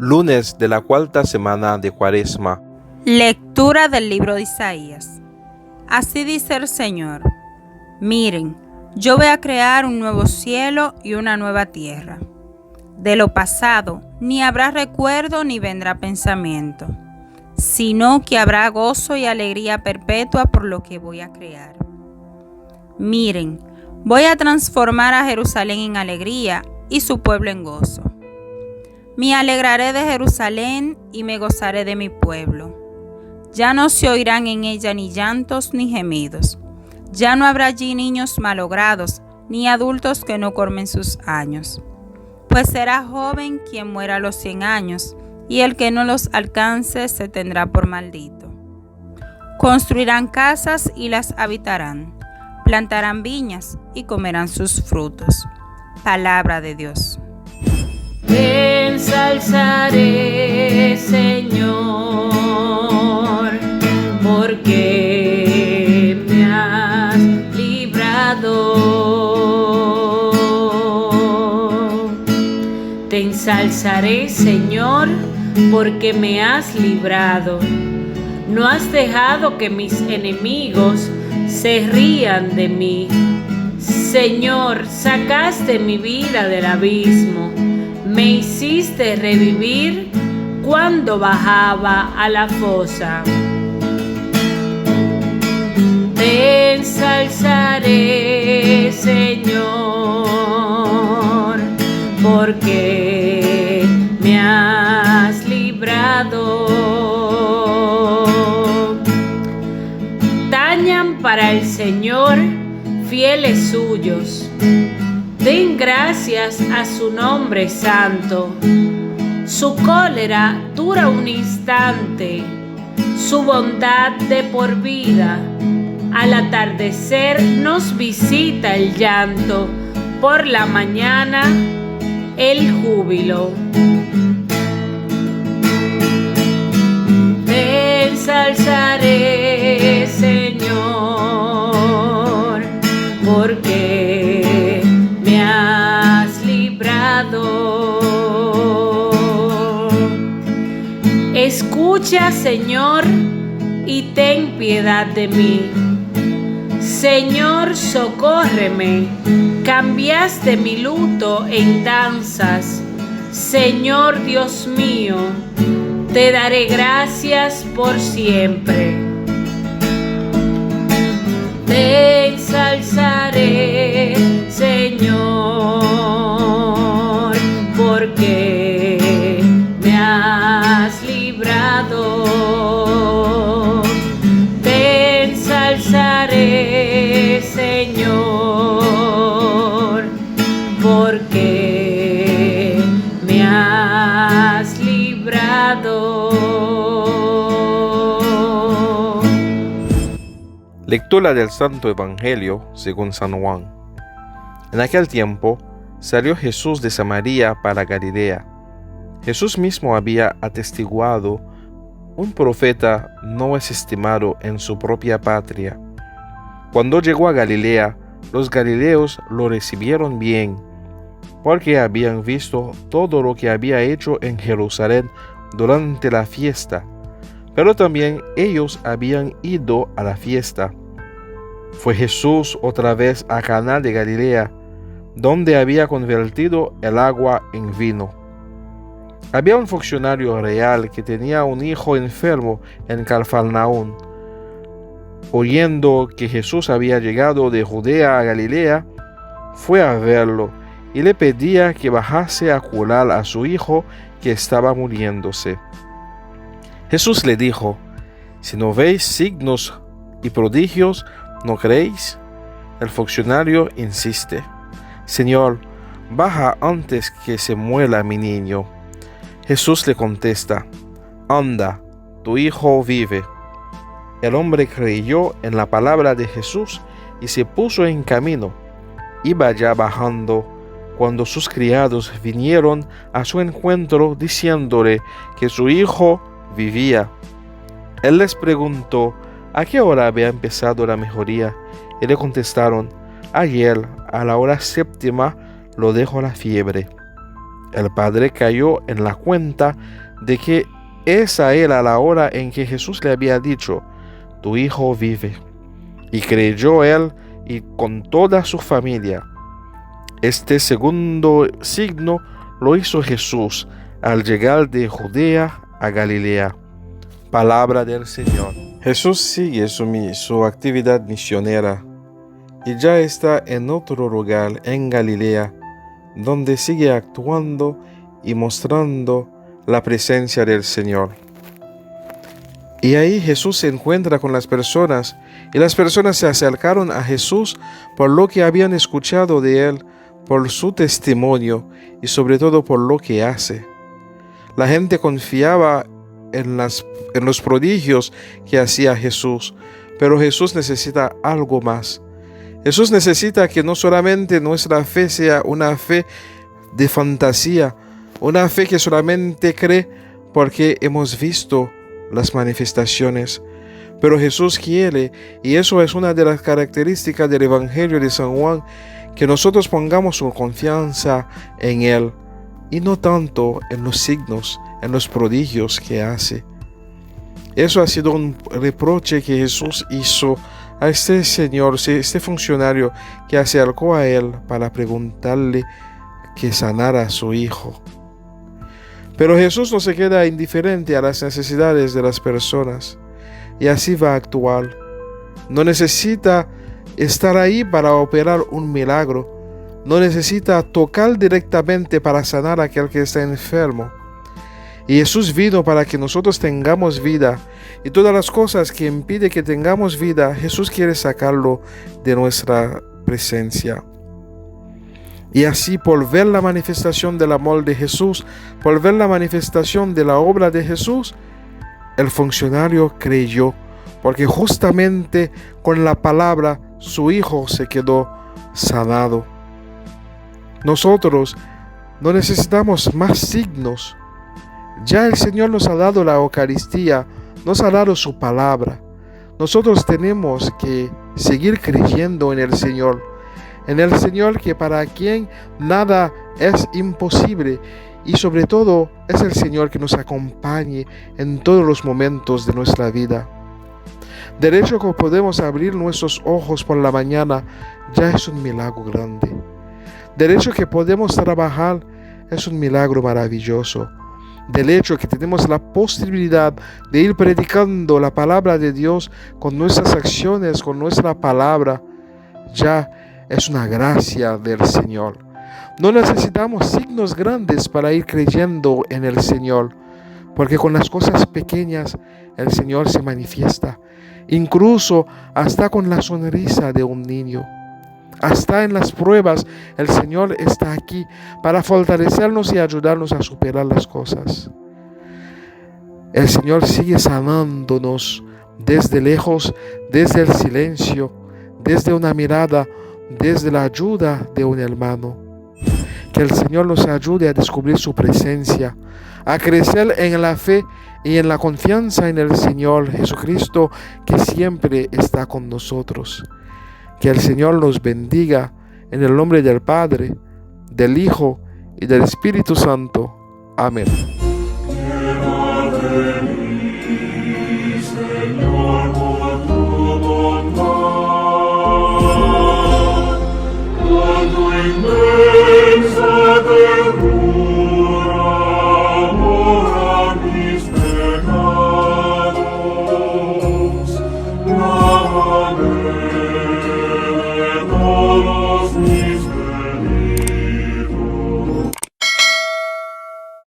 Lunes de la cuarta semana de Cuaresma. Lectura del libro de Isaías. Así dice el Señor: Miren, yo voy a crear un nuevo cielo y una nueva tierra. De lo pasado ni habrá recuerdo ni vendrá pensamiento, sino que habrá gozo y alegría perpetua por lo que voy a crear. Miren, voy a transformar a Jerusalén en alegría y su pueblo en gozo. Me alegraré de Jerusalén y me gozaré de mi pueblo. Ya no se oirán en ella ni llantos ni gemidos. Ya no habrá allí niños malogrados, ni adultos que no colmen sus años. Pues será joven quien muera a los 100 años, y el que no los alcance se tendrá por maldito. Construirán casas y las habitarán. Plantarán viñas y comerán sus frutos. Palabra de Dios. Te ensalzaré, Señor, porque me has librado. Te ensalzaré, Señor, porque me has librado. No has dejado que mis enemigos se rían de mí. Señor, sacaste mi vida del abismo. Me hiciste revivir cuando bajaba a la fosa. Te ensalzaré, Señor, porque me has librado. Tañan para el Señor fieles suyos. Den gracias a su nombre santo. Su cólera dura un instante, su bondad de por vida. Al atardecer nos visita el llanto, por la mañana el júbilo. Te ensalzaré, Señor, porque me has librado. Escucha, Señor, y ten piedad de mí. Señor, socórreme. Cambiaste mi luto en danzas. Señor Dios mío, te daré gracias por siempre. Te ensalzaré, Señor, porque me has librado. Te ensalzaré, Señor, porque me has librado. Lectura del Santo Evangelio según San Juan. En aquel tiempo salió Jesús de Samaria para Galilea. Jesús mismo había atestiguado: un profeta no es estimado en su propia patria. Cuando llegó a Galilea, los galileos lo recibieron bien, porque habían visto todo lo que había hecho en Jerusalén durante la fiesta, pero también ellos habían ido a la fiesta. Fue Jesús otra vez a Caná de Galilea, donde había convertido el agua en vino. Había un funcionario real que tenía un hijo enfermo en Cafarnaún. Oyendo que Jesús había llegado de Judea a Galilea, fue a verlo y le pedía que bajase a curar a su hijo que estaba muriéndose. Jesús le dijo: si no veis signos y prodigios, ¿no creéis? El funcionario insiste: Señor, baja antes que se muera mi niño. Jesús le contesta: anda, tu hijo vive. El hombre creyó en la palabra de Jesús y se puso en camino. Iba ya bajando cuando sus criados vinieron a su encuentro diciéndole que su hijo vivía. Él les preguntó a qué hora había empezado la mejoría, y le contestaron: ayer a la hora 7 lo dejó la fiebre. El padre cayó en la cuenta de que esa era la hora en que Jesús le había dicho: tu hijo vive. Y creyó él y con toda su familia. Este segundo signo lo hizo Jesús al llegar de Judea a Galilea. Palabra del Señor. Jesús sigue su actividad misionera y ya está en otro lugar en Galilea, donde sigue actuando y mostrando la presencia del Señor. Y ahí Jesús se encuentra con las personas, y las personas se acercaron a Jesús por lo que habían escuchado de él, por su testimonio y sobre todo por lo que hace. La gente confiaba en los prodigios que hacía Jesús, pero Jesús necesita algo más. Jesús necesita que no solamente nuestra fe sea una fe de fantasía, una fe que solamente cree porque hemos visto las manifestaciones, pero Jesús quiere, y eso es una de las características del Evangelio de San Juan, que nosotros pongamos su confianza en Él y no tanto en los signos, en los prodigios que hace. Eso ha sido un reproche que Jesús hizo a este señor, este funcionario que se acercó a él para preguntarle que sanara a su hijo. Pero Jesús no se queda indiferente a las necesidades de las personas y así va a actuar. No necesita estar ahí para operar un milagro. No necesita tocar directamente para sanar a aquel que está enfermo. Y Jesús vino para que nosotros tengamos vida. Y todas las cosas que impiden que tengamos vida, Jesús quiere sacarlo de nuestra presencia. Y así, por ver la manifestación del amor de Jesús, por ver la manifestación de la obra de Jesús, el funcionario creyó, porque justamente con la palabra su hijo se quedó sanado. Nosotros no necesitamos más signos. Ya el Señor nos ha dado la Eucaristía, nos ha dado su palabra. Nosotros tenemos que seguir creyendo en el Señor que para quien nada es imposible, y sobre todo es el Señor que nos acompañe en todos los momentos de nuestra vida. Del hecho que podemos abrir nuestros ojos por la mañana ya es un milagro grande. Del hecho que podemos trabajar es un milagro maravilloso. Del hecho que tenemos la posibilidad de ir predicando la palabra de Dios con nuestras acciones, con nuestra palabra, ya es una gracia del Señor. No necesitamos signos grandes para ir creyendo en el Señor, porque con las cosas pequeñas el Señor se manifiesta, incluso hasta con la sonrisa de un niño. Hasta en las pruebas el Señor está aquí para fortalecernos y ayudarnos a superar las cosas. El Señor sigue sanándonos desde lejos, desde el silencio, desde una mirada, desde la ayuda de un hermano. Que el Señor nos ayude a descubrir su presencia, a crecer en la fe y en la confianza en el Señor Jesucristo, que siempre está con nosotros. Que el Señor nos bendiga en el nombre del Padre, del Hijo y del Espíritu Santo. Amén.